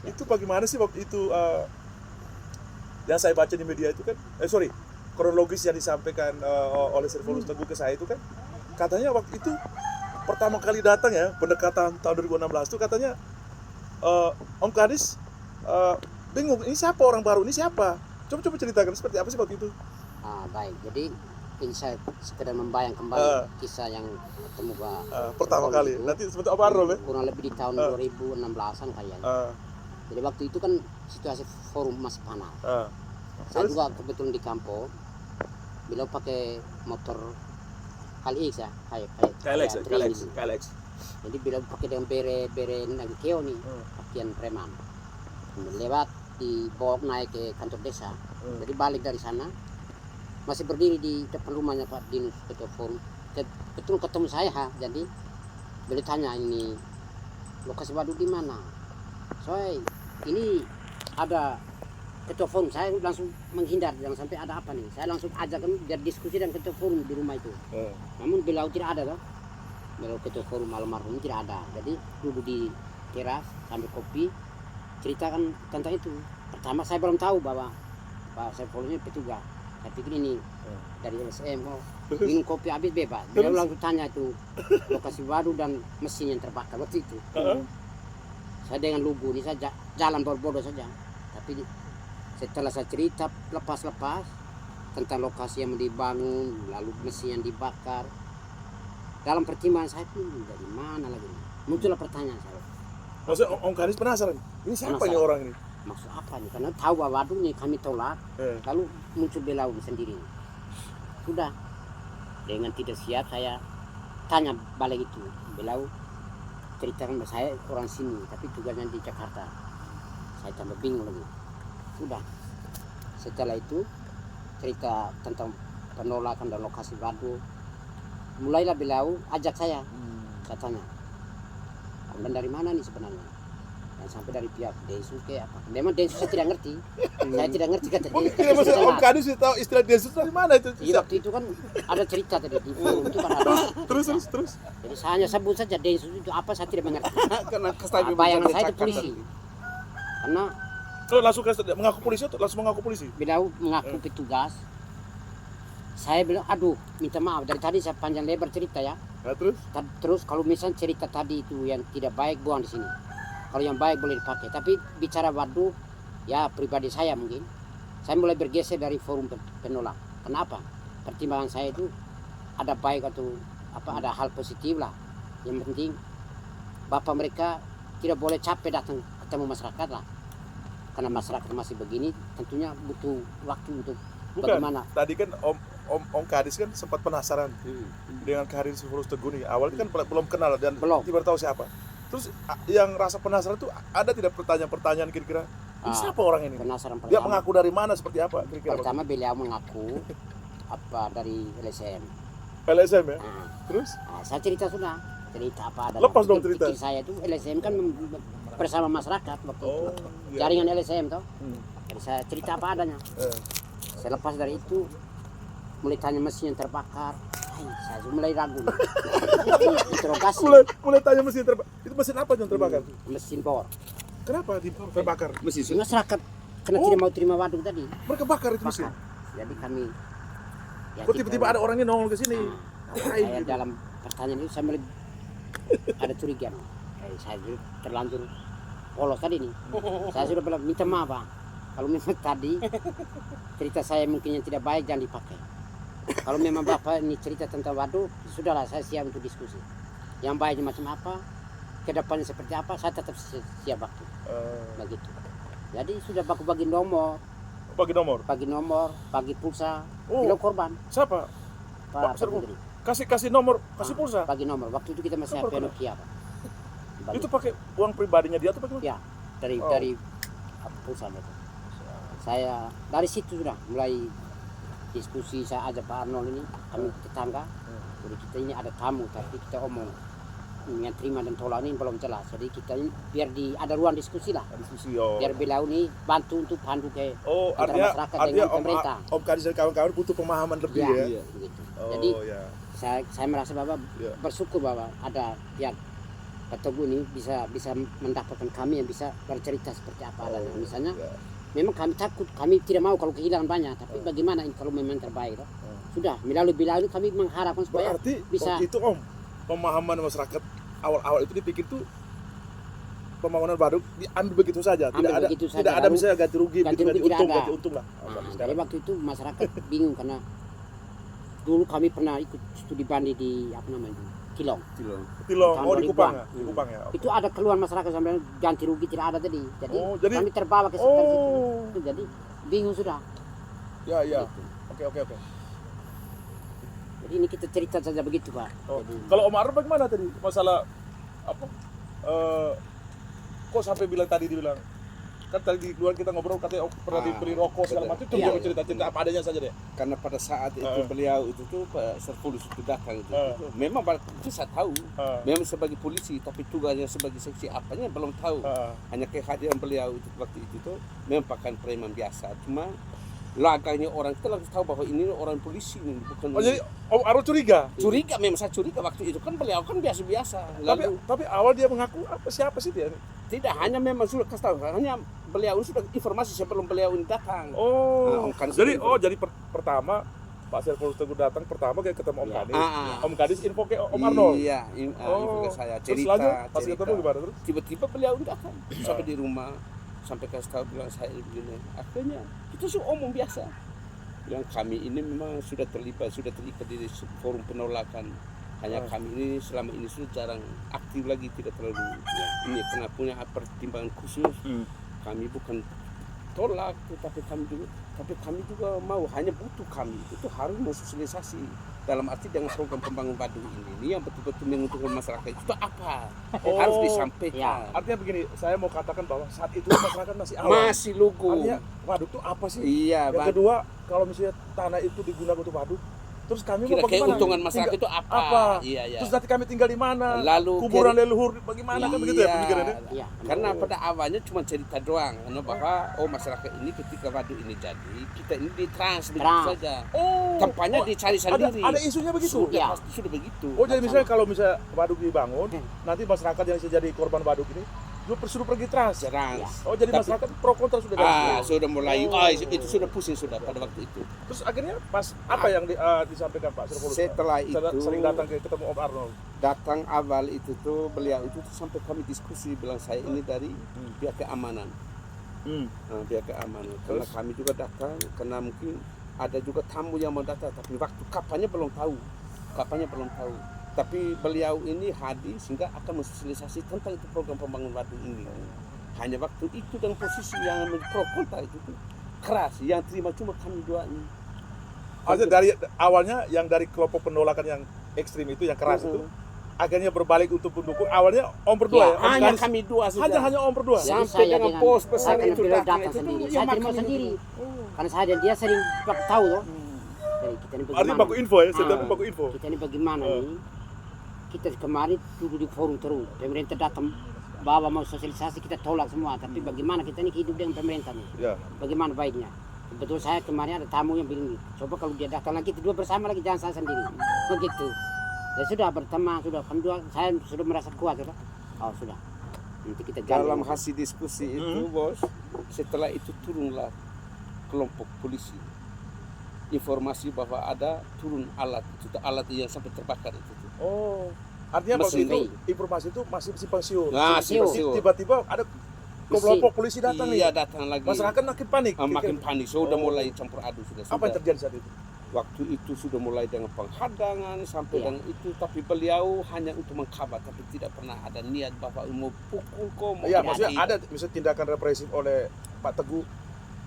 Itu bagaimana sih waktu itu yang saya baca di media itu kan, kronologis yang disampaikan oleh Servolus Teguh ke saya itu kan, katanya waktu itu pertama kali datang ya, pendekatan tahun 2016 itu katanya Om Kadis bingung, ini siapa orang baru, ini siapa? Coba ceritakan seperti apa sih waktu itu? Baik, jadi ini saya sekedar membayang kembali kisah yang ketemu pertama kali itu, nanti seperti apa Arnold ya? Kurang lebih di tahun 2016an kayaknya. Jadi waktu itu kan situasi forum masih panas. Saya juga kebetulan di Kampo, beliau pakai motor KLX ya, KLX. Jadi beliau pakai dengan bere Nagikeo nih, pakaian preman. Lewat di bawah naik ke kantor desa. Jadi balik dari sana masih berdiri di depan rumahnya Pak Dinus Ketua Forum. Betul ketemu saya, jadi beliau tanya, ini lokasi waduk di mana? Soalnya ini ada Ketua Forum. Saya langsung menghindar, jangan sampai ada apa nih. Saya langsung ajak biar diskusi dengan Ketua Forum di rumah itu. Namun beliau tidak ada loh. Beliau Ketua Forum almarhum tidak ada. Jadi duduk di teras sambil kopi, ceritakan tentang itu. Pertama saya belum tahu bahwa Pak Servolus ini petugas. Saya pikir ini dari LSM, minum kopi habis bebas. Beliau langsung tanya itu lokasi waduk dan mesin yang terbakar waktu itu. Saya dengan lugu ini saja jalan bodoh saja. Tapi setelah saya cerita lepas-lepas tentang lokasi yang dibangun, lalu mesin yang dibakar, dalam pertimbangan saya pun dari mana lagi? Muncullah pertanyaan saya. Maksudnya Om Kadis penasaran, ini siapa nih orang ini? Maksud apa nih? Karena tahu bahwa waduknya kami tolak, lalu muncul beliau sendiri. Sudah, dengan tidak siap saya tanya balik itu. Beliau ceritakan bahwa saya orang sini, tapi tugasnya di Jakarta. Saya tambah bingung lagi. Sudah, setelah itu cerita tentang penolakan dan lokasi waduk, mulailah beliau ajak saya. Saya tanya, "Anda dari mana nih sebenarnya?" Dan sampai dari pihak Densus ke apa? Memang Densus saya tidak ngerti. Saya tidak ngerti kata Densus. Tidak, maksudnya Om Kadis tahu istilah Densus dari mana itu? Iya, waktu itu kan ada cerita tadi di forum itu kan ada. Terus. Jadi saya hanya sebut saja Densus itu apa, saya tidak mengerti. Karena Bayangan saya itu polisi. Karena mengaku polisi atau langsung mengaku polisi? beliau mengaku petugas. Saya bilang, aduh, minta maaf dari tadi saya panjang lebar cerita ya. Nah, terus Kalau misalnya cerita tadi itu yang tidak baik, buang di sini. Kalau yang baik boleh dipakai. Tapi bicara waduk, ya pribadi saya mungkin, saya mulai bergeser dari forum penolak. Kenapa? Pertimbangan saya itu ada baik atau apa, ada hal positif lah. Yang penting bapak mereka tidak boleh capek datang ketemu masyarakat lah. Karena masyarakat masih begini, tentunya butuh waktu untuk bagaimana. Tadi kan Om Kadis kan sempat penasaran dengan kehadiran Servolus Teguh nih. Awalnya kan belum kenal dan tiba tahu siapa. Terus yang rasa penasaran itu ada tidak pertanyaan-pertanyaan kira-kira ini siapa orang ini? Penasaran Dia mengaku dari mana, seperti apa kira-kira? Pertama beliau mengaku apa dari LSM. LSM ya? Terus? Saya cerita apa ada. Lepas dong cerita. Saya itu LSM kan bersama masyarakat waktu itu. Jaringan LSM toh. Jadi saya cerita apa adanya. Saya lepas dari itu mulai tanya mesin yang terbakar. Saya mulai ragu. Interogasi. Mulai tanya mesin terbakar. Itu mesin apa yang terbakar? Mesin bor. Kenapa terbakar mesin? Masyarakat karena tidak mau terima waduk tadi. Mereka bakar itu mesin. Jadi kami. Kok tiba-tiba ada orangnya nongol ke sini? Saya dalam pertanyaan itu saya mulai ada curiga. Saya terlanjur polos tadi nih. Saya sudah bilang minta maaf Pak. Kalau memang tadi cerita saya mungkin yang tidak baik, jangan dipakai. Kalau memang Bapak ini cerita tentang waduk, sudahlah saya siap untuk diskusi. Yang baiknya macam apa, kedepannya seperti apa, saya tetap siap waktu. Begitu. Jadi sudah bagi nomor. Bagi pulsa, kilo korban. Siapa? Pak Menteri. Kasih nomor, kasih pulsa. Bagi nomor. Waktu itu kita masih HP Nokia Pak. Itu pakai uang pribadinya dia atau pakai? Ya, dari pulsa itu. Saya dari situ sudah mulai diskusi. Saya ajak Pak Arnold ini, kami tetangga. Jadi kita ini ada tamu, tapi kita omong yang terima dan tolak ini belum jelas. Jadi kita ini biar ada ruang diskusi lah. Biar beliau ini bantu untuk pandu ke antara masyarakat dengan pemerintah. Om Kadis dan kawan-kawan butuh pemahaman lebih ya. Begitu. Jadi saya merasa bahwa bersyukur bahwa ada pihak Pak Teguh ini bisa mendapatkan kami yang bisa bercerita seperti apa adanya. Misalnya memang kami takut, kami tidak mau kalau kehilangan banyak, tapi bagaimana kalau memang terbaik toh? Sudah melalui bilang itu kami mengharapkan supaya berarti bisa itu Om, pemahaman masyarakat awal-awal itu dipikir tuh pembangunan waduk diambil begitu saja, tidak ada misalnya ganti rugi, ganti untung lah. Jadi waktu itu masyarakat bingung karena dulu kami pernah ikut studi banding di apa namanya Tilong. Oh di Kupang ya, di Kupang ya. Itu ada keluhan masyarakat sampai ganti rugi tidak ada tadi. Jadi kami terbawa ke situ. Itu jadi bingung sudah. Ya. Gitu. Oke. Jadi ini kita cerita saja begitu Pak. Kalau Om Arno bagaimana tadi masalah apa? Kok sampai dibilang kan tadi di luar kita ngobrol katanya pernah dibeli rokok segala macam, coba cerita apa adanya saja deh. Karena pada saat itu beliau itu tuh Servolus itu datang itu memang itu saya tahu memang sebagai polisi, tapi tugasnya sebagai seksi apanya belum tahu. Hanya kehadiran beliau itu waktu itu tuh memang pakaian preman biasa, cuma laganya orang itu langsung tahu bahwa ini orang polisi ini bukan. Jadi Om Arno curiga memang saya curiga waktu itu kan beliau kan biasa-biasa. Tapi awal dia mengaku siapa sih dia? Tidak, hanya memang sudah kasih tahu, hanya beliau sudah informasi sebelum beliau ini datang. Jadi pertama Pak Servolus Teguh datang pertama kayak ketemu Om Kadis. Om Kadis info ke Om Arno. Iya, info ke saya cerita. Pas ketemu gimana terus? Tiba-tiba beliau datang sampai di rumah, sampai kasih tahu bilang saya begini. Akhirnya itu omong biasa. Yang kami ini memang sudah terikat di forum penolakan. Hanya kami ini selama ini sudah jarang aktif lagi, tidak terlalu ini karena punya pertimbangan khusus. Kami bukan tolak, tapi kami juga mau, hanya butuh kami itu harus mensosialisasi dalam arti dengan program pembangunan waduk ini yang betul-betul menguntungkan masyarakat itu apa harus disampaikan. Artinya begini, saya mau katakan bahwa saat itu masyarakat masih lugu. Artinya waduk itu apa sih? Iya. Yang kedua, kalau misalnya tanah itu digunakan untuk waduk, terus kami mau bagaimana? Keuntungan masyarakat itu apa? Iya. Terus nanti kami tinggal di mana? Lalu kuburan leluhur bagaimana kan begitu ya pemikirannya? Iya. Karena pada awalnya cuma cerita doang, bahwa masyarakat ini ketika waduk ini jadi, kita ini ditrans begitu saja. Tempatnya dicari sendiri. Ada isunya begitu? Sudah begitu. Jadi misalnya kalau waduk dibangun, nanti masyarakat yang jadi korban waduk ini sudah pergi trans. Jadi masyarakat pro kontra sudah sudah mulai. Itu sudah pusing sudah pada waktu itu. Terus akhirnya pas apa yang disampaikan Pak Servolus? Setelah itu sering datang ketemu Om Arno. Datang awal itu tuh beliau itu sampai kami diskusi, bilang saya ini dari pihak keamanan. Pihak keamanan. Karena kami juga datang karena mungkin ada juga tamu yang mau datang, tapi waktu kapannya belum tahu. Tapi beliau ini hadir sehingga akan mensosialisasi tentang itu program pembangunan waduk ini. Hanya waktu itu dengan posisi yang pro kontra itu keras, yang terima cuma kami dua ini. Dari awalnya yang dari kelompok penolakan yang ekstrim itu, yang keras itu, akhirnya berbalik untuk pendukung. Awalnya Om berdua ya? Hanya kami dua saja. Hanya Om berdua. Sampai dengan pos pesan itu datang sendiri. Saya terima sendiri. Karena saya dan dia sering tahu loh. Artinya baku info ya, setiap baku info. Kita ini bagaimana nih? Kita kemarin duduk di forum terus, pemerintah datang bawa mau sosialisasi, kita tolak semua. Tapi bagaimana kita ini hidup dengan pemerintah nih? Bagaimana baiknya? Betul, saya kemarin ada tamu yang bilang, coba kalau dia datang lagi, kita dua bersama lagi, jangan saya sendiri. Begitu. Ya sudah berteman, sudah kedua, saya sudah merasa kuat, sudah. Sudah. Nanti kita jalan. Dalam hasil diskusi itu, bos, setelah itu turunlah kelompok polisi. Informasi bahwa ada turun alat yang sampai terbakar itu. Artinya waktu itu informasi itu masih simpang siur. Tiba-tiba ada kelompok polisi datang nih. Iya, datang lagi. Masyarakat makin panik. Makin panik. Sudah mulai campur aduk sudah. Apa yang terjadi saat itu? Waktu itu sudah mulai dengan penghadangan sampai dengan itu, tapi beliau hanya untuk mengkabar, tapi tidak pernah ada niat bahwa mau pukul mau. Iya, maksudnya ada misalnya tindakan represif oleh Pak Teguh.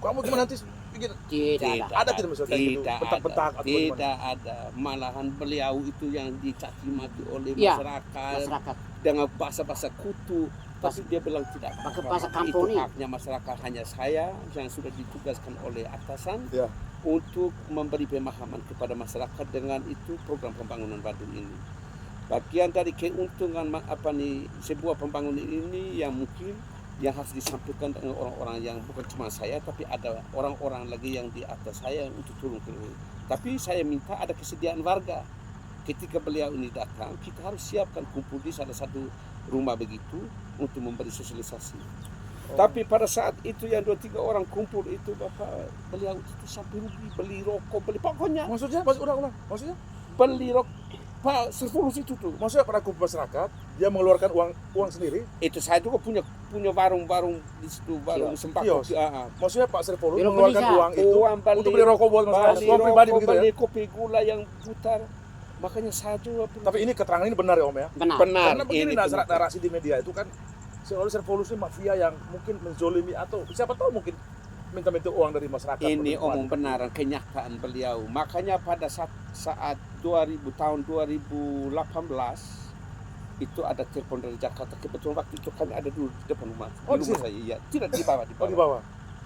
Kamu gimana nanti? Tidak ada tidak misalnya gitu, bentak-bentak atau tidak ada. Malahan beliau itu yang dicaci maki oleh masyarakat dengan bahasa-bahasa kutu. Tapi dia bilang tidak pakai bahasa itu kampung nih. Haknya masyarakat, hanya saya yang sudah ditugaskan oleh atasan untuk memberi pemahaman kepada masyarakat dengan itu program pembangunan waduk ini. Bagian dari keuntungan sebuah pembangunan ini yang mungkin yang harus disampaikan dengan orang-orang yang bukan cuma saya, tapi ada orang-orang lagi yang di atas saya untuk turun ke sini. Tapi saya minta ada kesediaan warga. Ketika beliau ini datang, kita harus siapkan kumpul di salah satu rumah begitu untuk memberi sosialisasi. Tapi pada saat itu yang 2-3 orang kumpul itu Bapak beliau itu sampai rugi, beli rokok, beli pokoknya. Maksudnya, ulang. Maksudnya? Beli rokok, Pak Servolus itu tuh. Maksudnya pada kumpul masyarakat, dia mengeluarkan uang sendiri. Itu saya juga punya warung-warung di situ, warung sembako. Maksudnya Pak Servolus Belum mengeluarkan bisa. uang itu untuk beli rokok buat masyarakat, uang pribadi begitu ya. Beli kopi gula yang putar. Makanya saya juga Tapi ini keterangan ini benar ya Om ya? Benar. Karena begini narasi di media itu kan seolah Servolus ini mafia yang mungkin menzolimi atau siapa tahu mungkin minta-minta uang dari masyarakat. Ini omong benar kenyataan beliau. Makanya pada saat tahun 2018 itu ada telepon dari Jakarta. Kebetulan waktu itu kami ada di depan rumah. Oh, di rumah saya, iya. Tidak di bawah. Oh, di bawah.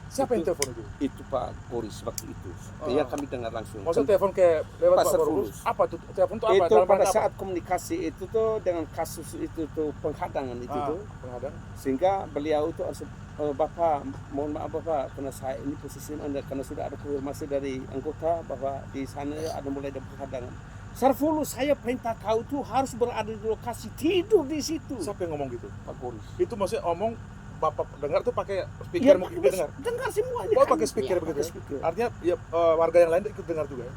Siapa yang telepon itu? Itu Pak Goris waktu itu. Dia kami dengar langsung. Maksudnya telepon ke lewat Pak Servolus? Apa tuh? Telepon itu apa? Itu pada saat komunikasi itu tuh dengan kasus itu tuh penghadangan itu tuh. Penghadang. Sehingga beliau itu Bapak, mohon maaf Bapak, karena saya ini posisi Anda karena sudah ada konfirmasi dari anggota bahwa di sana ada mulai ada penghadangan. Servolus saya perintah kau tuh harus berada di lokasi, tidur di situ. Siapa yang ngomong gitu? Pak Goris. Itu maksudnya omong Bapak dengar tuh pakai speaker, mungkin dia dengar. Dengar semua ini. Oh, pakai speaker begitu. Pakai speaker. Artinya ya, warga yang lain ikut dengar juga.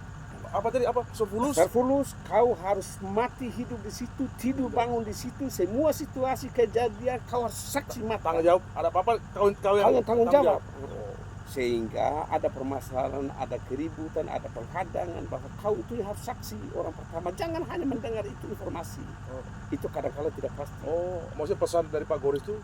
Apa tadi? Apa? Servolus, kau harus mati hidup di situ, tidur bangun di situ, semua situasi kejadian kau harus saksi mata. Tanggung jawab. Ada apa-apa kau yang tanggung jawab. Sehingga ada permasalahan, ada keributan, ada penghadangan, bahwa kau itu harus saksi orang pertama. Jangan hanya mendengar itu informasi. Itu kadang-kadang tidak pasti. Oh, maksudnya pesan dari Pak Goris itu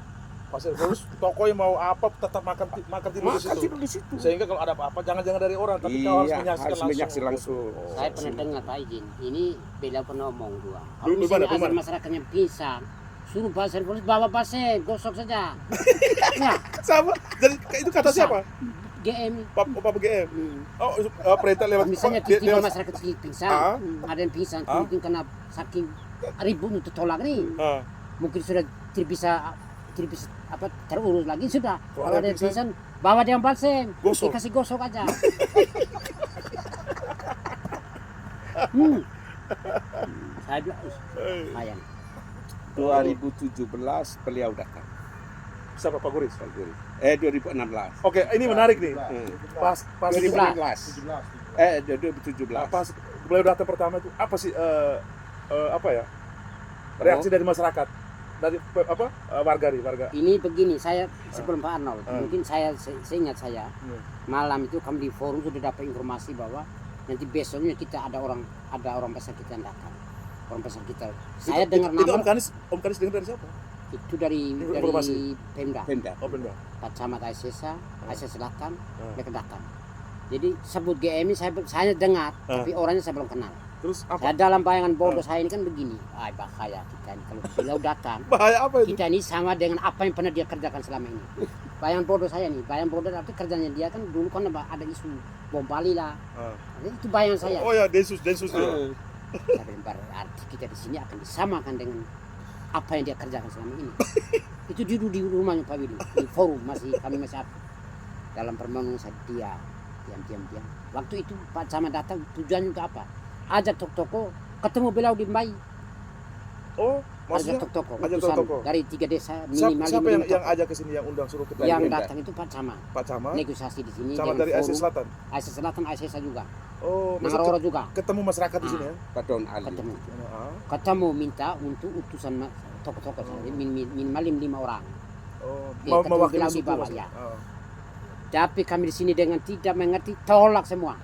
Pak Servolus, toko yang mau apa tetap makan tidur di situ. Sehingga kalau ada apa-apa jangan dari orang, tapi kau harus menyaksikan langsung. Saya pernah dengar Pak Izin, ini beliau pernah ngomong juga. Kalau Dulu misalnya mana? asal masyarakatnya pingsan, suruh Pak Servolus bawa pasir, gosok saja. Nah, Sama. Jadi itu kata siapa? GM. Pak GM. Oh, perintah lewat Misalnya tiba-tiba masyarakat pingsan, ada yang pingsan, mungkin karena saking ribut untuk tolak nih, mungkin sudah tidak bisa terurus lagi sudah. Kalau ada yang pingsan, bawa dia balsem, dikasih gosok aja. Saya bilang, lumayan. 2017 beliau datang. Siapa Pak Goris? 2016. Oke, ini menarik nih. Pas 2017. 2017. Pas beliau datang pertama itu apa sih reaksi dari masyarakat? Dari warga. Ini begini, saya sebelum Pak Arnold, mungkin saya ingat malam itu kami di forum sudah dapat informasi bahwa nanti besoknya kita ada orang besar kita yang datang. Orang besar kita. Saya dengar nama. Itu Om Kanis dengar dari siapa? Itu dari Pemda. Oh, Pemda. Pak Camat Aisyah Selatan, mereka datang. Jadi sebut GM ini saya dengar, tapi orangnya saya belum kenal. Terus apa? Saya dalam bayangan bodoh saya ini kan begini, bahaya kita ini kalau beliau datang. Bahaya apa itu? Kita ini sama dengan apa yang pernah dia kerjakan selama ini. Bayangan bodoh saya nih, bayangan bodoh tapi kerjanya dia kan dulu kan ada isu bom Bali lah. Itu bayangan saya. Oh ya, Densus ya. Tapi berarti kita di sini akan disamakan dengan apa yang dia kerjakan selama ini. Itu duduk di rumahnya Pak Willy, di forum kami masih dalam permohonan saya diam. Waktu itu Pak Camat datang tujuannya untuk apa? Ajak toko ketemu beliau di Mbai. Oh, maksudnya ajak toko dari 3 desa minimal. Siapa yang ajak ke sini yang undang suruh ke yang datang itu Pak Camat. Pak Camat. Negosiasi di sini. Camat dari Aceh Selatan. Aceh Selatan, Aceh juga. Oh, Nangaroro juga. Ketemu masyarakat di sini ya? Pak Don Ali. Ketemu minta untuk utusan toko-toko minimal 5 orang. Oh, mewakili di bawah ya. Tapi kami di sini dengan tidak mengerti, tolak semua.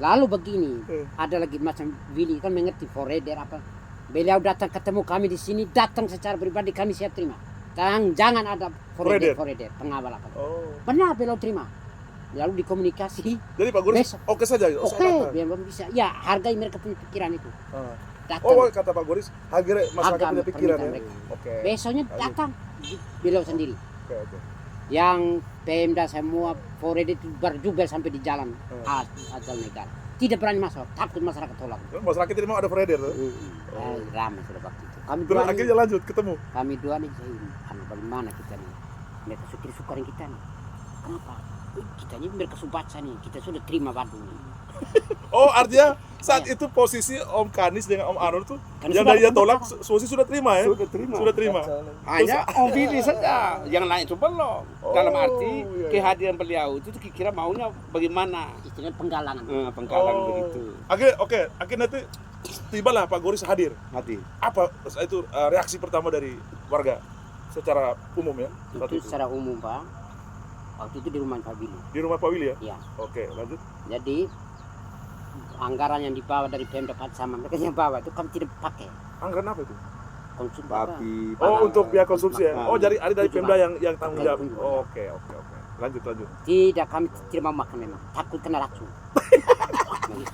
Lalu begini, ada lagi macam Willy kan mengerti forader apa. Beliau datang ketemu kami di sini, datang secara pribadi kami siap terima. Jangan ada forader pengawal apa. Oh. Benar beliau terima. Lalu dikomunikasi. Jadi Pak Goris oke saja. Oke, belum bisa. Ya hargai mereka punya pikiran itu. Datang. Oh, kata Pak Goris, hargai masyarakat punya pikiran ya. Oke. Besoknya datang beliau sendiri. Oke. Yang Pemda semua forader itu berjubel sampai di jalan asal negara. Tidak berani masuk, takut masyarakat tolak. Masyarakat tidak mau ada forader tuh? Ramai sudah waktu itu. Kami terus akhirnya lanjut ketemu? Kami dua nih, bagaimana kita nih? Mereka sukar kita nih. Kenapa? kita ini berkesu baca nih, kita sudah terima Badung nih. Oh, artinya saat itu posisi Om Kanis dengan Om Anwar tuh Kan yang sudah dia ketemu, tolak, Pak. Susi sudah terima ya? Sudah terima. Hanya Om Billy saja, yang lain itu belum. Dalam arti iya, iya. kehadiran beliau itu kira maunya bagaimana? Istilahnya penggalangan. Penggalang begitu. Akhirnya nanti tibalah Pak Goris hadir. Hati. Apa itu reaksi pertama dari warga secara umum ya? Saat Itu itu. secara umum Pak. Waktu itu di rumah Pak Billy. Di rumah Pak Willy ya? Ya. Oke, lanjut. Jadi anggaran yang dibawa dari Pemda sama mereka yang bawa itu kami tidak pakai. Anggaran apa itu? Konsum Babi. Oh, untuk biaya konsumsi ya? Makan. Oh, ada dari Tujuh, Pemda Pak. yang tanggung jawab. Tujuh, Oh, Oke. Lanjut. Tidak, kami tidak mau makan memang. Takut kena racun.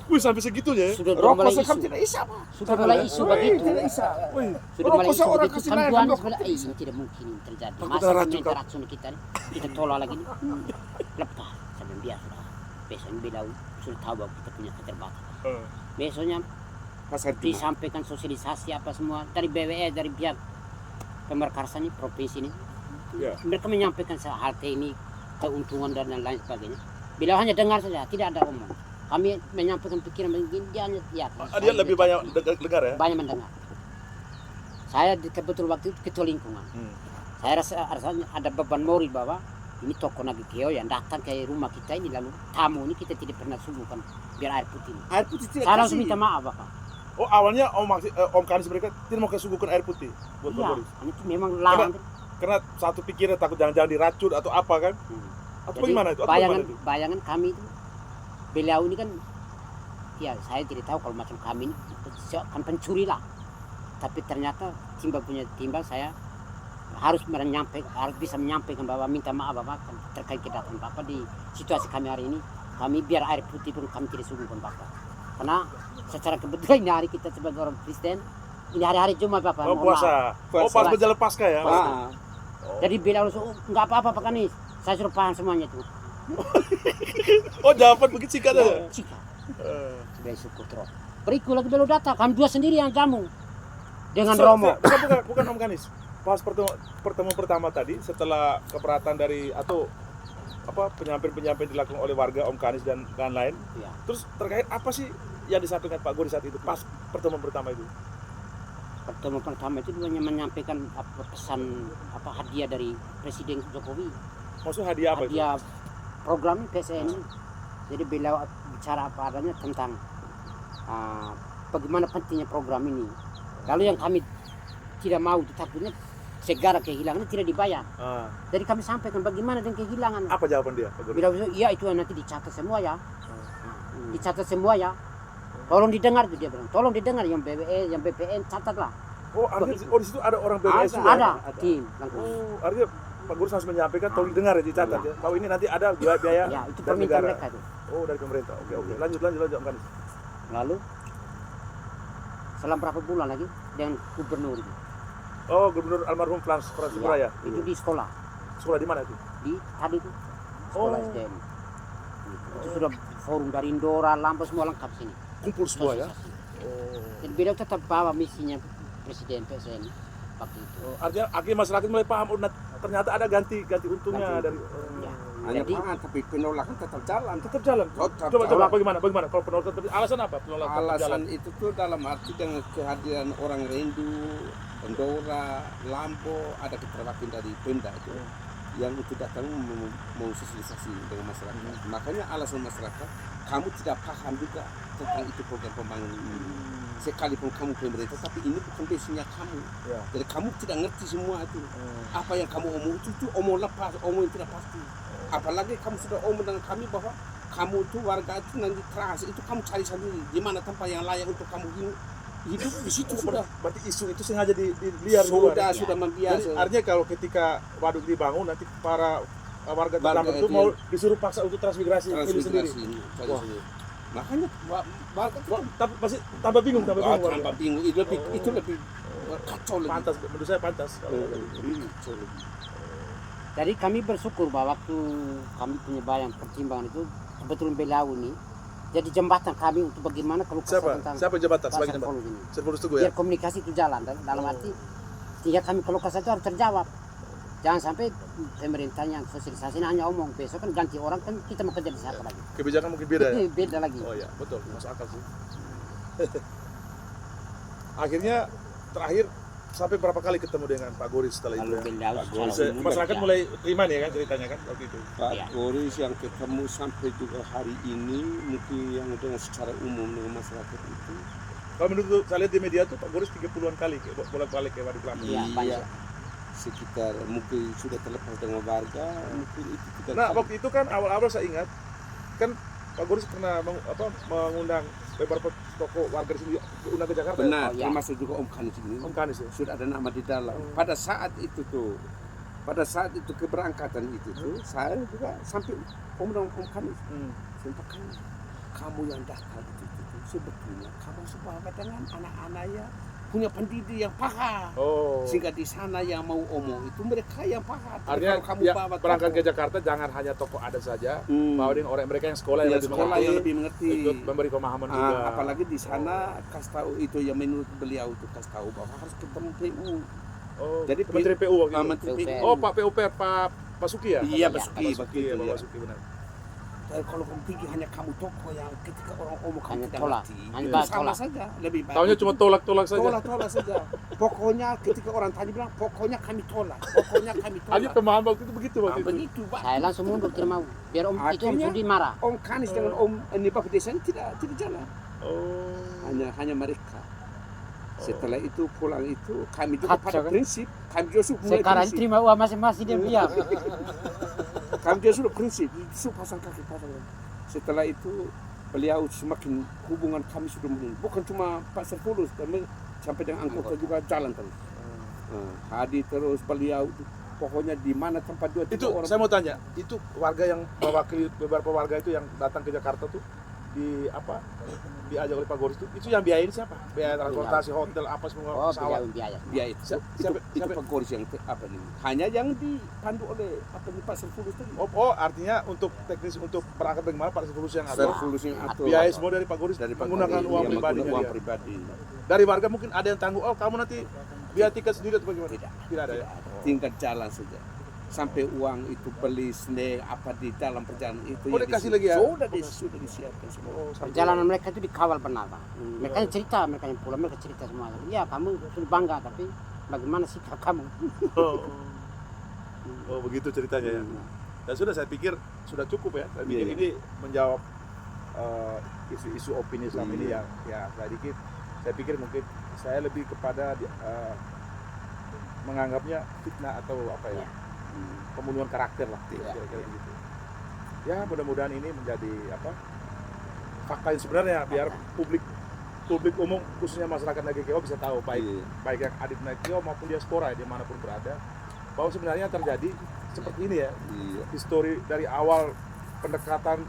Wih, sampai segitunya ya? Sudah Rokok mulai sekam isu. tidak isa, Pak. Sudah mulai isu begitu. Tidak isa. Wih, Sudah mulai Rokok isu seorang begitu. kasih Kan lain, Tuhan rokok sebelah, ini tidak mungkin ini terjadi. Takut Masa kena racun, minta Kak. racun kita nih, kita tolak lagi nih. Lepas, sampai biar sudah. Besoknya bilang sudah tahu bahwa kita punya keterbatasan. Besoknya Pasar Jumat. disampaikan sosialisasi apa semua dari BWE, dari pihak Pemerkarsa ini, provinsi ini. Ya. Mereka menyampaikan hal ini, keuntungan dan lain sebagainya. Bila hanya dengar saja, tidak ada omong. Kami menyampaikan pikiran begini, dia hanya lihat. Dia lebih banyak dengar ya? Banyak mendengar. Saya kebetul waktu itu ketua lingkungan. Saya rasanya ada beban moral bahwa ini toko Nagikeo yang datang ke rumah kita ini, lalu tamu ini kita tidak pernah suguhkan biar air putih ini. Air putih tidak Saya langsung kasih. minta maaf Bapak. Oh, awalnya Om Kanis mereka tidak mau kesuguhkan air putih buat Pak Iya, Goris. itu memang larang. Karena satu pikirnya takut jangan-jangan diracun atau apa kan? Atau Jadi, bagaimana itu? Atau bagaimana itu? bayangan kami itu, beliau ini kan, ya saya tidak tahu kalau macam kami ini kan pencuri lah. Tapi ternyata timbal saya harus bisa menyampaikan bahwa minta maaf Bapak terkait kedatangan Bapak di situasi kami hari ini. Kami biar air putih pun kami tidak suguhkan Bapak. Karena secara kebetulan ini hari kita sebagai orang Kristen, ini hari-hari Jumat Bapak. Oh, mohon maaf. puasa. Oh, pas berjalan pasca ya? Ah. Jadi beliau langsung, enggak apa-apa Pak Kanis, saya sudah paham semuanya itu. Oh, jawaban begitu singkat aja? Jika sebagai syukur terus. Berikut lagi beliau datang, kami dua sendiri yang jamu dengan Romo. Bukan Om Kanis. Pas pertemuan pertama tadi setelah keberatan dari atau apa penyampaian dilakukan oleh warga Om Kanis dan lain-lain. Ya. Terus terkait apa sih yang disampaikan Pak Goris saat itu pas pertemuan pertama itu? Pertemuan pertama itu hanya menyampaikan pesan hadiah dari Presiden Jokowi. Maksudnya hadiah apa itu? Hadiah program PSN. Jadi beliau bicara apa adanya tentang bagaimana pentingnya program ini. Lalu yang kami tidak mau itu takutnya segala kehilangan tidak dibayar. Jadi kami sampaikan bagaimana dengan kehilangan. Apa jawaban dia Pak Goris? Beliau bilang, iya itu nanti dicatat semua ya. Dicatat semua ya. Tolong didengar itu dia bilang. Tolong didengar yang BWE, yang BPN catatlah. Oh, artinya di situ ada orang BWS juga? Ada tim langsung. Oh, artinya Pak Goris harus menyampaikan tolong didengar ya, dicatat ya. Bahwa ini nanti ada biaya Ya, itu dari permintaan negara. mereka itu. Oh, dari pemerintah. Oke. Lanjut Om Kanis. Lalu selang berapa bulan lagi dengan gubernur itu. Oh, Gubernur almarhum Frans Supraya. Itu di sekolah. Sekolah di mana itu? Di tadi itu sekolah Oh. SDM. Itu sudah forum dari Indora, Lampung semua lengkap sini. Kumpul semua ya. Sosialisasi. Dan beliau tetap bawa misinya Presiden PSN waktu itu. Oh, artinya akhirnya masyarakat mulai paham ternyata ada ganti untungnya dari Ya. Hanya Jadi pangan, tapi penolakan tetap jalan. tetap jalan. Tetap Coba jalan. bagaimana kalau penolakan alasan apa penolakan tetap jalan? Alasan itu tuh dalam arti dengan kehadiran orang Rendu, Endora, Lampo, ada keterwakilan dari Pemda itu yang itu datang mau sosialisasi dengan masyarakat. Makanya alasan masyarakat, kamu tidak paham juga tentang itu program pembangunan ini. Sekalipun kamu pemerintah, tapi ini bukan basicnya kamu. Ya. Jadi kamu tidak ngerti semua itu. Apa yang kamu omong itu omong lepas, omong yang tidak pasti. Apalagi kamu sudah omong dengan kami bahwa kamu itu warga itu nanti keras, itu kamu cari sendiri di mana tempat yang layak untuk kamu hidup di situ sudah. Berarti isu itu sengaja diliar Sudah membiasa. Jadi artinya kalau ketika waduk dibangun nanti para warga Warga terdampak itu itu mau disuruh paksa untuk transmigrasi sendiri. Transmigrasi. Wah. Makanya warga itu Tapi pasti tambah bingung warga. tambah bingung. Itu lebih kacau lebih. Pantas, menurut saya pantas. Kacau lebih. Jadi kami bersyukur bahwa waktu kami punya bayang pertimbangan itu kebetulan beliau ini jadi jembatan kami untuk bagaimana kalau Siapa jabatan sebagai jabatan? ini. Servolus Teguh ya. Biar komunikasi itu jalan dalam arti sehingga kami kalau kesal itu harus terjawab. Jangan sampai pemerintah yang sosialisasi hanya omong, besok kan ganti orang kan kita mau kerja di siapa lagi. Kebijakan mungkin beda ya? Beda lagi. Oh ya, betul, masuk akal sih. Akhirnya terakhir sampai berapa kali ketemu dengan Pak Goris setelah itu? Lalu Ya? beliau Pak secara Goris, umum Masyarakat ya. mulai terima nih kan ceritanya kan waktu itu. Pak Iya. Goris yang ketemu sampai juga hari ini mungkin yang dengan secara umum dengan masyarakat itu Kalau menurut saya lihat di media tuh Pak Goris 30-an kali bolak-balik ke Waduk Lampung. Iya, banyak. sekitar mungkin sudah terlepas dengan warga mungkin itu kita Nah waktu itu kan awal-awal saya ingat kan Pak Goris pernah mengundang beberapa tokoh warga di sini diundang ke Jakarta. benar Oh, ya. termasuk juga Om Kanis ini Om Kanis ya. sudah ada nama di dalam pada saat itu keberangkatan itu tuh saya juga sampai Om Kanis sampaikan kamu yang datang itu sebetulnya kamu sepakat dengan anak-anak ya punya pendidik yang paham Oh. sehingga di sana yang mau omong itu mereka yang paham. Artinya Kalau kamu ya, bawa berangkat ke tokoh, Jakarta jangan hanya tokoh adat saja, Hmm. bawa dengan orang mereka yang sekolah yang ya, lebih sekolah mengerti, yang lebih mengerti. ikut memberi pemahaman juga. Apalagi di sana kasih tahu itu yang menurut beliau itu kasih tahu bahwa harus ketemu PU. Oh, Jadi Menteri PU waktu itu. Menteri PU. PUPR. Oh, Pak PUPR, Pak Suki ya? Iya, Pak Pak Suki, Pak begitu Pak ya. Suki benar. Dan kalau kamu pikir hanya kamu tokoh yang ketika orang omong kamu Hanya tidak tolak, ngerti, hanya itu bahas sama tolak. saja lebih baik. Taunya cuma tolak-tolak saja. tolak saja. Pokoknya ketika orang tanya bilang pokoknya kami tolak, pokoknya kami Hanya tolak. pemahaman waktu itu begitu waktu itu. Begitu, Pak. Saya langsung mundur tidak mau. Biar Om itu Om Akhirnya- Sudi marah. Om Kanis dengan Om Bapak Desa tidak jalan. Oh. Hanya mereka. Setelah itu pulang itu kami juga Kacau, pada kan? prinsip kami juga sudah mulai Sekarang prinsip. terima uang masing-masing dia biar. Kami juga sudah prinsip itu pasang kaki. Setelah itu beliau semakin hubungan kami sudah menurun. Bukan cuma Pak Servulus, tapi sampai dengan anggota juga jalan terus. Hadir terus beliau pokoknya di mana tempat dua tiga Itu orang. saya mau tanya, itu warga yang mewakili beberapa warga itu yang datang ke Jakarta tuh diajak oleh Pak Goris itu yang biayain siapa? Biaya transportasi, hotel, apa semua Oh, pesawat. biaya. Dia itu, Siapa- itu siapa- Pak Goris yang apa nih? Hanya yang dipandu oleh apa nih Pak Servulus tadi. Oh, artinya untuk teknis untuk berangkat bagaimana Pak Servulus yang atur. Servulus yang atur. Biaya semua dari Pak Goris Dari Pak menggunakan Goris, uang iya, pribadinya menggunakan uang dia. pribadi. Dari warga mungkin ada yang tangguh, oh kamu nanti biaya tiket sendiri atau bagaimana? Tidak ada ya? Tingkat jalan saja. Sampai uang itu beli snack apa di dalam perjalanan itu Oh, ya dikasih disi- lagi ya? sudah disiapkan semua. Oh, sampai- Perjalanan mereka itu dikawal benar, Pak. Mereka yang cerita, mereka yang pulang, mereka cerita semua. Ya, kamu sudah bangga, tapi bagaimana sikap kamu? Oh, begitu ceritanya ya. Dan sudah saya pikir sudah cukup ya. Saya pikir Iya, iya. ini menjawab isu-isu opini selama ini Iya. yang ya saya pikir mungkin saya lebih kepada menganggapnya fitnah atau apa ya, pembunuhan karakter lah kira-kira begitu. Ya mudah-mudahan ini menjadi apa fakta yang sebenarnya biar publik umum khususnya masyarakat Nagekeo bisa tahu Iya. baik yang adik Nagekeo maupun diaspora dimanapun berada bahwa sebenarnya terjadi seperti ini ya. Iya. Histori dari awal pendekatan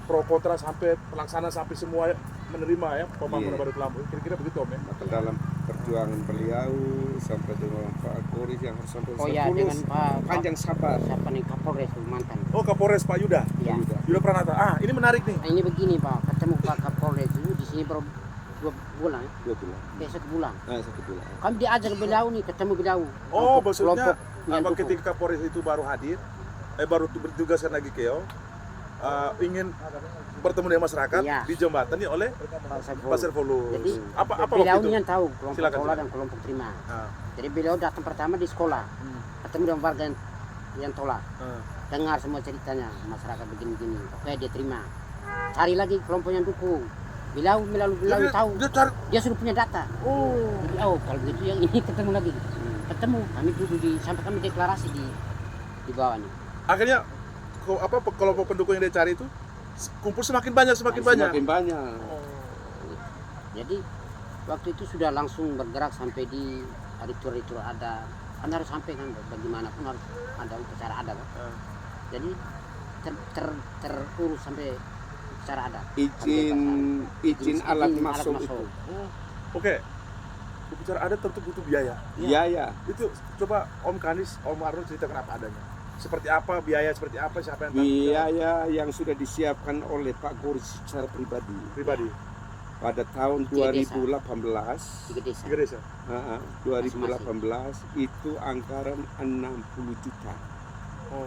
pro kontra sampai pelaksanaan sampai semua menerima ya pembangunan Iya. Waduk Lampung. Kira-kira begitu Om ya. Maka dalam perjuangan beliau sampai dengan Pak Goris yang harus sampai Oh ya, Servulus, dengan Pak panjang sabar. siapa nih Kapolres itu mantan. Oh Kapolres Pak Yuda. Ya. Yuda Pranata. Ini menarik nih. Nah, ini begini Pak, ketemu Pak Kapolres itu di sini baru 2 bulan, ya. 2 bulan. Besok bulan. 1 bulan. Kami diajak beliau nih, ketemu beliau. Oh, Kelompok maksudnya yang apa dukung. ketika Kapolres itu baru hadir, baru bertugas ke Nagekeo, ingin bertemu dengan masyarakat Iya. dijembatani oleh Pak Servulus. Jadi Apa beliau waktu itu? ini yang tahu kelompok Silakan, tolak silakan. dan kelompok terima. Ah, Jadi beliau datang pertama di sekolah, ketemu dengan warga yang tolak. ah. Dengar semua ceritanya, masyarakat begini-begini. Oke, dia terima. Cari lagi kelompok yang dukung. Beliau Jadi tahu. dia cari. Dia sudah punya data. Oh. Jadi, kalau begitu yang ini ketemu lagi. Ketemu, kami duduk sampai kami deklarasi di bawah nih. Akhirnya kelompok pendukung yang dia cari itu kumpul semakin banyak. Semakin banyak. Jadi waktu itu sudah langsung bergerak sampai di ritual ada. Kan harus sampai kan bagaimanapun harus ada upacara adat. Kan? Jadi terurus sampai upacara adat. Izin alat masuk itu. Oke. Bicara adat tentu butuh biaya. Iya, ya. Itu coba Om Kanis, Om Arno ceritakan apa adanya. Seperti apa biaya, seperti apa, siapa yang tanggung jawab? Biaya yang sudah disiapkan oleh Pak Goris secara pribadi. pada tahun 2018 Tiga desa. 3 desa. 2018 itu anggaran 60 juta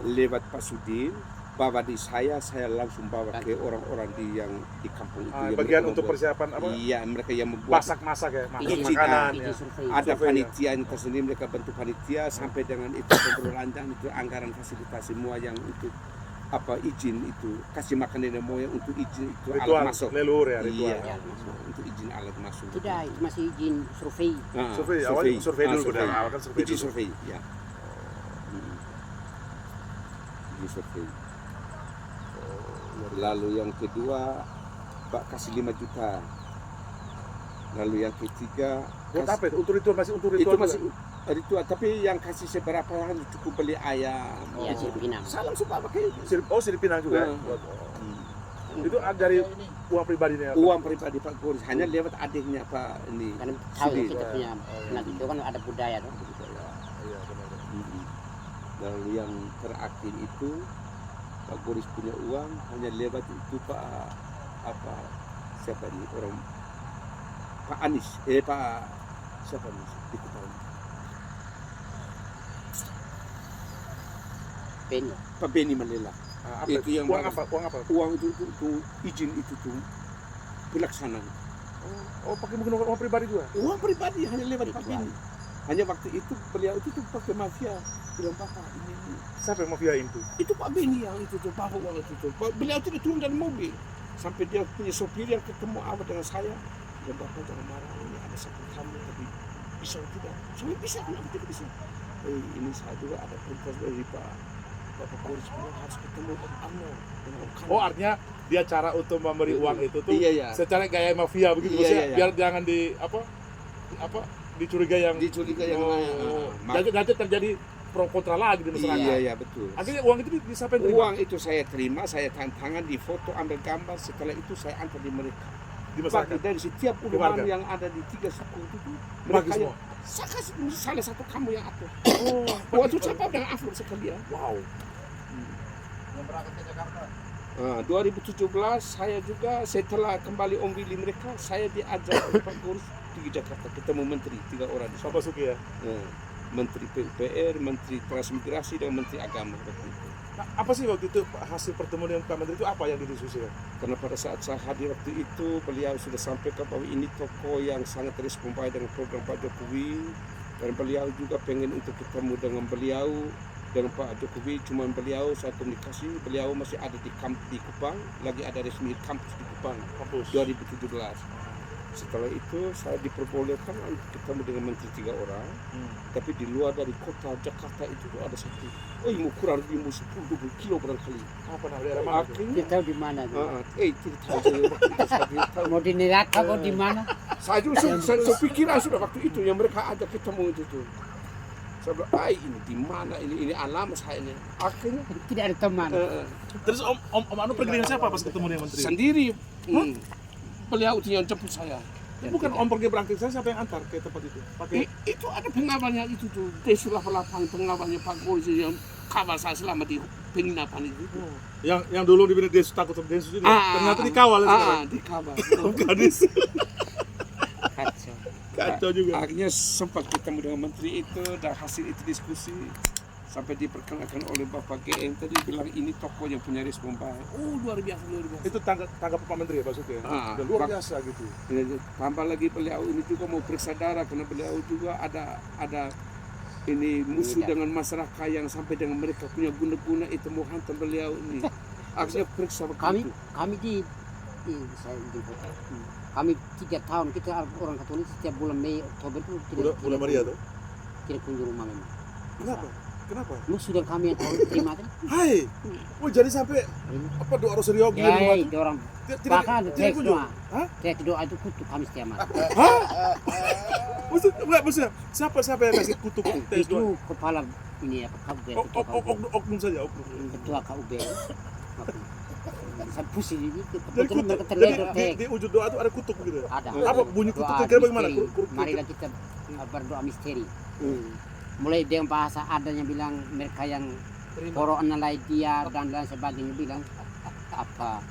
lewat Pak Sudin, bawa di saya langsung bawa ke orang-orang yang di kampung itu. Yang Bagian mereka untuk membuat- persiapan apa? Iya, mereka yang membuat Masak-masak ya, Izin, makanan ya. Izin survei. ada Survei, panitia yang tersendiri, mereka bentuk panitia sampai dengan itu pembelanjaan itu anggaran fasilitas semua yang untuk apa izin itu kasih makan nenek moyang untuk izin itu Ritual, alat masuk. leluhur ya, ritual. Iya, Ya, masuk. untuk izin alat masuk. Tidak, itu masih izin survei. Survei, awalnya survei dulu, benar. Awal kan survei Izin dulu. survei, ya. Izin survei. Lalu yang kedua, Pak kasih 5 juta. Lalu yang ketiga, Buat apa itu? Untuk ritual, masih untuk itu ritual masih juga? ritual, tapi yang kasih seberapa kan cukup beli ayam. Iya, sirip Pinang. Saya langsung pakai itu. Sirip Pinang juga. Hmm. Itu dari uang pribadinya. Uang pribadi Pak Goris hanya lewat adiknya Pak ini. Karena tahu Sudin. kita punya, nah itu kan ada budaya tuh. Iya, benar. Lalu yang terakhir itu Pak Goris punya uang hanya lewat itu Pak apa siapa ini orang Pak Anies Pak siapa nih di Kupang? Penny. Pak Beni Malela. Apa Itu yang uang bagus. apa? Uang apa? Uang itu izin itu tuh pelaksanaan. Oh, pakai mungkin uang pribadi juga. Uang pribadi hanya lewat Pak Beni. Hanya waktu itu beliau itu tuh pakai mafia bilang Bapak ini Siapa yang mafiain itu? itu Pak Beni yang itu tuh bawa uang itu tuh. Beliau tidak turun dari mobil sampai dia punya sopir yang ketemu awal dengan saya. Dan Bapak jangan marah, ini ada satu tamu tapi bisa tidak? Saya bisa, kenapa tidak bisa? Ini saya juga ada perintah dari Bapak Goris bilang harus ketemu Om Arno dengan Om Kano. Oh, artinya dia cara untuk memberi uang itu tuh Iya. secara gaya mafia begitu, Iya, maksudnya iya. biar jangan dicurigai yang Dicurigai yang nanti terjadi pro kontra lagi di masyarakat. Iya betul. Akhirnya uang itu siapa yang terima? Uang itu saya terima, saya tanda tangan di foto, ambil gambar. Setelah itu saya antar di mereka. Di masyarakat. Dari setiap Di ulama warga. yang ada di 3 suku itu tuh Bagi mereka semua. saya kasih salah satu kamu yang atur. Oh, Waktu siapa dengan upload sekalian. wow. 2017 saya juga setelah kembali Om Willy mereka, saya diajak oleh Pak Goris di Jakarta ketemu menteri 3 orang di sana. Pak Basuki ya. Menteri PUPR, Menteri Transmigrasi dan Menteri Agama waktu itu. Nah, apa sih waktu itu hasil pertemuan dengan Pak Menteri itu apa yang didiskusikan? Karena pada saat saya hadir waktu itu beliau sudah sampaikan bahwa ini tokoh yang sangat respon baik dengan program Pak Jokowi dan beliau juga pengen untuk ketemu dengan beliau dengan Pak Jokowi, cuma beliau saya komunikasi, beliau masih ada di kamp di Kupang, lagi ada resmi kampus di Kupang Kampus. 2017. Setelah itu saya diperbolehkan untuk ketemu dengan menteri 3 orang, tapi di luar dari kota Jakarta itu ada satu. Oh, mau kurang lebih 10-20 kilo barangkali. Apa nama daerah mana? itu? Dia tahu di mana tuh. Tidak tahu saya waktu itu saya tidak tahu. Mau di neraka mau di mana? Saya juga saya pikiran sudah waktu itu yang mereka ada ketemu itu tuh. Saya bilang, ini di mana ini alam saya ini. Akhirnya Tidak ada teman. Terus Om Anu pergi dengan siapa pas ketemu dengan Menteri? sendiri. Beliau yang jemput saya. Bukan Om pergi berangkat, siapa yang antar ke tempat itu? Pakai Itu ada pengawalnya itu tuh. D88 pengawalnya Pak Goris yang kawal saya selama di penginapan itu. yang dulu di Densus takut sama Densus itu. Ternyata dikawal sekarang. Dikawal. Om Kadis. Kacau. Kacau juga. Akhirnya sempat ketemu dengan menteri itu dan hasil itu diskusi sampai diperkenalkan oleh Bapak GM tadi bilang ini tokoh yang punya respon baik. Oh, luar biasa. Itu tanggap Pak Menteri ya Pak Suki ya? Udah luar biasa gitu. Tambah lagi beliau ini juga mau periksa darah karena beliau juga ada ini musuh dengan masyarakat yang sampai dengan mereka punya guna-guna itu mau hantam beliau ini. Akhirnya periksa Kami begitu. saya di kota. Kami 3 tahun kita orang Katolik setiap bulan Mei Oktober itu Bulan Maria tuh. tidak kunjung rumah memang. Kenapa? Musuh dan kami yang tahu terima kan? Hai. Jadi sampai apa doa Rosario gitu. Ya, orang bahkan ada tidak teks kunjung. doa. Hah? Teks doa itu kutuk kami setiap malam. Maksudnya siapa yang kasih kutuk tes Itu doa? kepala ini apa KUB, ketua KUB. Oknum saja, oknum. Ketua KUB. Saya pusing ini Jadi kebetulan mereka kutuk. terlihat Jadi teks. di ujung doa itu ada kutuk gitu. Ada. Apa bunyi Doa kutuknya kira bagaimana? misteri. Marilah kita berdoa misteri. Mulai dengan bahasa ada yang bilang mereka yang corona dia dan lain sebagainya bilang apa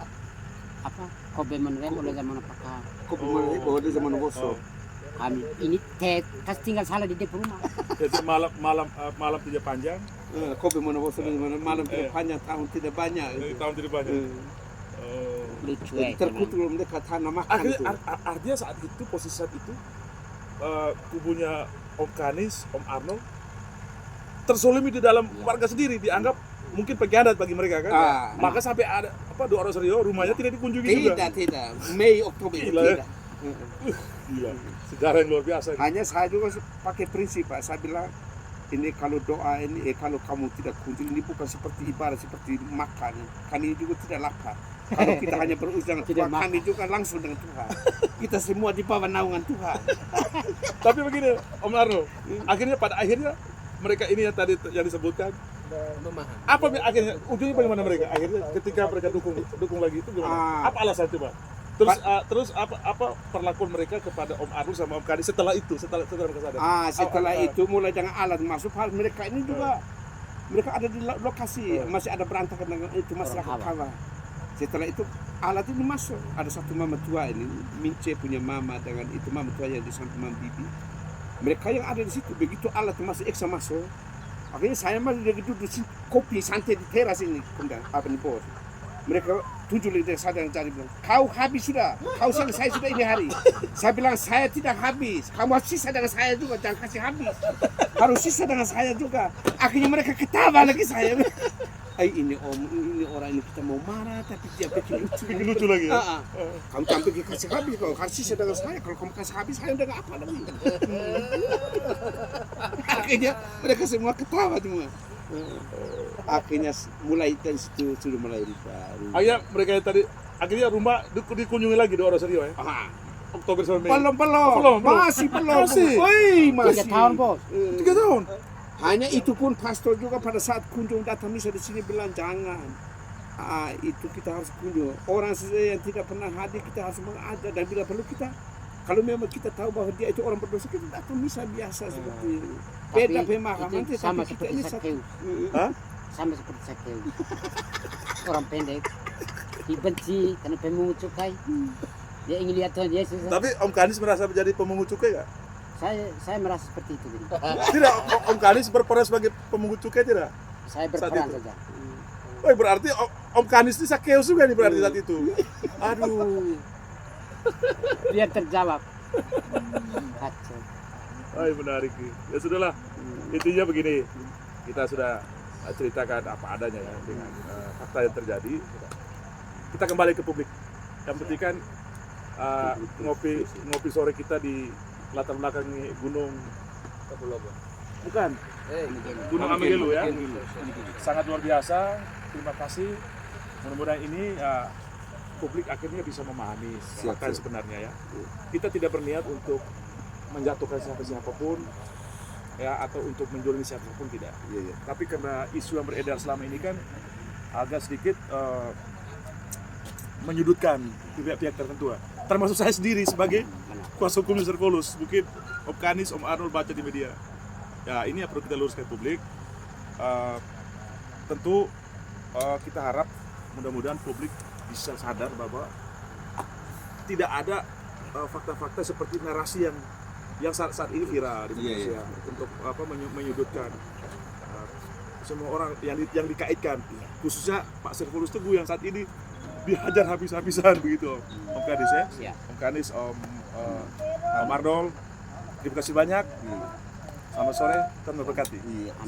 apa Kobe menerima oleh zaman apakah Kau pemain bahwa dia zaman bosok. kami ini kasih tinggal salah di depan rumah. Jadi malam tidak panjang, Kau pemain bosok di mana malam tidak panjang, tahun tidak banyak. tahun tidak banyak. Lucu Jadi terkutuk mereka tanah makan tuh. Artinya saat itu, posisi saat itu, kubunya Om Kanis, Om Arnold terzolimi di dalam warga sendiri, dianggap mungkin pengkhianat bagi mereka kan. Maka sampai ada Doa Rosario rumahnya tidak dikunjungi juga. Tidak. Mei Oktober Gila, ya. tidak. Gila, sejarah yang luar biasa. Hanya saya juga pakai prinsip Pak, saya bilang ini kalau doa ini kalau kamu tidak kunjung ini bukan seperti ibadah seperti makan, kami juga tidak lapar. Kalau kita hanya berurusan dengan Tuhan, kami juga langsung dengan Tuhan. Kita semua di bawah naungan Tuhan. Tapi begini Om Arno, akhirnya pada akhirnya mereka ini yang tadi yang disebutkan apa akhirnya ujungnya bagaimana mereka akhirnya ketika mereka dukung lagi itu gimana? Apa alasan coba? Terus apa perlakuan mereka kepada Om Arnold sama Om Kanis setelah itu setelah mereka sadar? Setelah itu mulai dengan alat masuk hal mereka ini juga mereka ada di lokasi masih ada berantakan dengan itu masyarakat kawah. Setelah itu alat ini masuk, ada satu mama tua ini Mince punya mama dengan itu mama tua yang di samping Mama Bibi. Mereka yang ada di situ begitu alat masuk eksa masuk. Akhirnya saya masih duduk di kopi santai di teras ini, apa nih bos? Mereka 7 liter saya dan cari bilang, kau habis sudah, kau selesai sudah ini hari. Saya bilang saya tidak habis, kamu harus sisa dengan saya juga, jangan kasih habis. Harus sisa dengan saya juga. Akhirnya mereka ketawa lagi saya. Ini orang ini kita mau marah tapi dia bikin lucu lagi ya? Kamu sampai kasih habis, kalau kasih sisa dengan saya, kalau kamu kasih habis saya udah gak apa lagi. Akhirnya mereka semua ketawa semua. Akhirnya mulai dari situ sudah mulai ribut. Akhirnya mereka yang tadi akhirnya rumah dikunjungi lagi Doa Rosario ya? Oktober sampai Mei. Belum. Masih. Woi, masih. 3 tahun bos. 3 tahun. Hanya itu pun pastor juga pada saat kunjung datang misa di sini bilang jangan. Itu kita harus kunjung. Orang yang tidak pernah hadir kita harus mengajak dan bila perlu kita kalau memang kita tahu bahwa dia itu orang berdosa kita datang misa biasa seperti itu. Beda pemahaman sama tapi kita seperti ini satu. Sakeu. Sama seperti Sakeu. Orang pendek dibenci karena pemungut cukai. Dia ingin lihat Tuhan Yesus. Tapi Om Kanis merasa menjadi pemungut cukai nggak? Saya merasa seperti itu. Tidak, Om Kanis berperan sebagai pemungut cukai tidak? Saya berperan saja. Oh, berarti Om Kanis ini Sakeus juga nih berarti saat itu. Aduh. Dia terjawab. Kacau. Menarik nih. Ya sudahlah. Intinya begini. Kita sudah ceritakan apa adanya ya dengan fakta yang terjadi. Kita kembali ke publik. Yang penting kan ngopi sore kita di latar belakangi Gunung bukan Gunung Amegelu ya, sangat luar biasa. Terima kasih. Mudah-mudahan ini publik akhirnya bisa memahami fakta yang sebenarnya ya. Kita tidak berniat untuk menjatuhkan siapapun ya atau untuk menjolimi siapapun tidak. Tapi karena isu yang beredar selama ini kan agak sedikit menyudutkan pihak-pihak tertentu, termasuk saya sendiri sebagai kuasa hukum Mr. Paulus. Mungkin Om Kanis, Om Arnold baca di media. Ya ini yang perlu kita luruskan publik. Tentu kita harap mudah-mudahan publik bisa sadar bahwa tidak ada fakta-fakta seperti narasi yang saat ini viral di Indonesia untuk menyudutkan semua orang yang dikaitkan, khususnya Pak Servolus Teguh yang saat ini dihajar habis-habisan begitu Om Kanis ya. Om Kanis, Om Arnold, terima kasih banyak. Selamat sore, Tuhan memberkati.